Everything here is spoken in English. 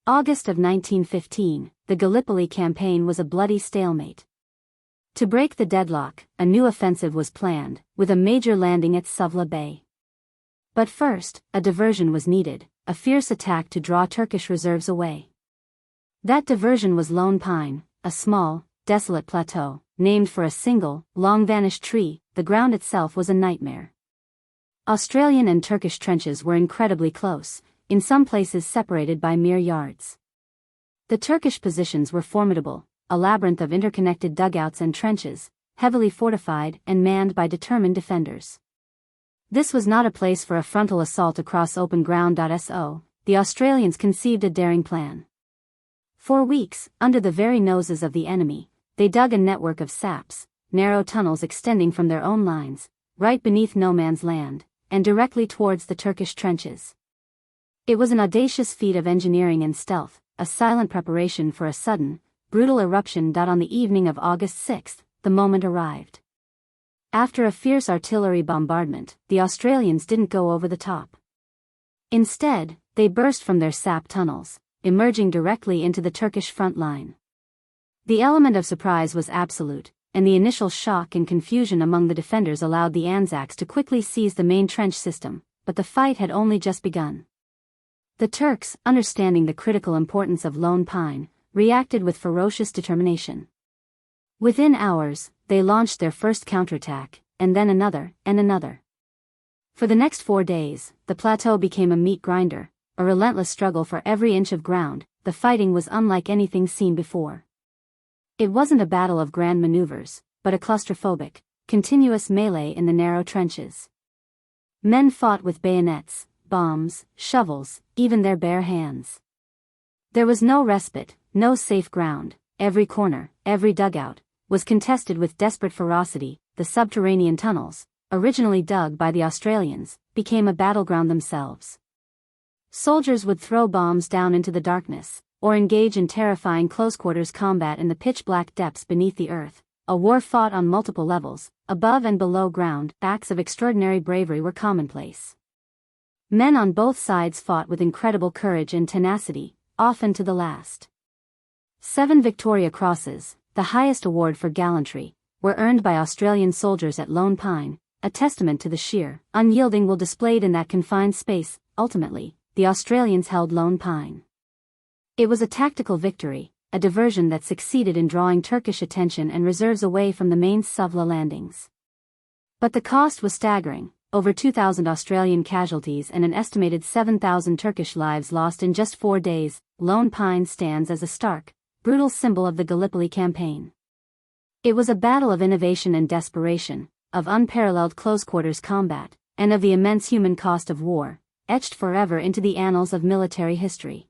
August of 1915, the Gallipoli campaign was a bloody stalemate. To break the deadlock, a new offensive was planned, with a major landing at Suvla Bay. But first, a diversion was needed, a fierce attack to draw Turkish reserves away. That diversion was Lone Pine, a small, desolate plateau, named for a single, long-vanished tree. The ground itself was a nightmare. Australian and Turkish trenches were incredibly close, in some places separated by mere yards. The Turkish positions were formidable, a labyrinth of interconnected dugouts and trenches, heavily fortified and manned by determined defenders. This was not a place for a frontal assault across open ground. So, the Australians conceived a daring plan. For weeks, under the very noses of the enemy, they dug a network of saps, narrow tunnels extending from their own lines, right beneath no man's land, and directly towards the Turkish trenches. It was an audacious feat of engineering and stealth, a silent preparation for a sudden, brutal eruption. On the evening of August 6, the moment arrived. After a fierce artillery bombardment, the Australians didn't go over the top. Instead, they burst from their sap tunnels, emerging directly into the Turkish front line. The element of surprise was absolute, and the initial shock and confusion among the defenders allowed the Anzacs to quickly seize the main trench system, but the fight had only just begun. The Turks, understanding the critical importance of Lone Pine, reacted with ferocious determination. Within hours, they launched their first counterattack, and then another, and another. For the next 4 days, the plateau became a meat grinder, a relentless struggle for every inch of ground. The fighting was unlike anything seen before. It wasn't a battle of grand maneuvers, but a claustrophobic, continuous melee in the narrow trenches. Men fought with bayonets, bombs, shovels, even their bare hands. There was no respite, no safe ground. Every corner, every dugout, was contested with desperate ferocity. The subterranean tunnels, originally dug by the Australians, became a battleground themselves. Soldiers would throw bombs down into the darkness, or engage in terrifying close-quarters combat in the pitch-black depths beneath the earth. A war fought on multiple levels, above and below ground. Acts of extraordinary bravery were commonplace. Men on both sides fought with incredible courage and tenacity, often to the last. 7 Victoria Crosses, the highest award for gallantry, were earned by Australian soldiers at Lone Pine, a testament to the sheer, unyielding will displayed in that confined space. Ultimately, the Australians held Lone Pine. It was a tactical victory, a diversion that succeeded in drawing Turkish attention and reserves away from the main Suvla landings. But the cost was staggering. Over 2,000 Australian casualties and an estimated 7,000 Turkish lives lost in just 4 days. Lone Pine stands as a stark, brutal symbol of the Gallipoli campaign. It was a battle of innovation and desperation, of unparalleled close-quarters combat, and of the immense human cost of war, etched forever into the annals of military history.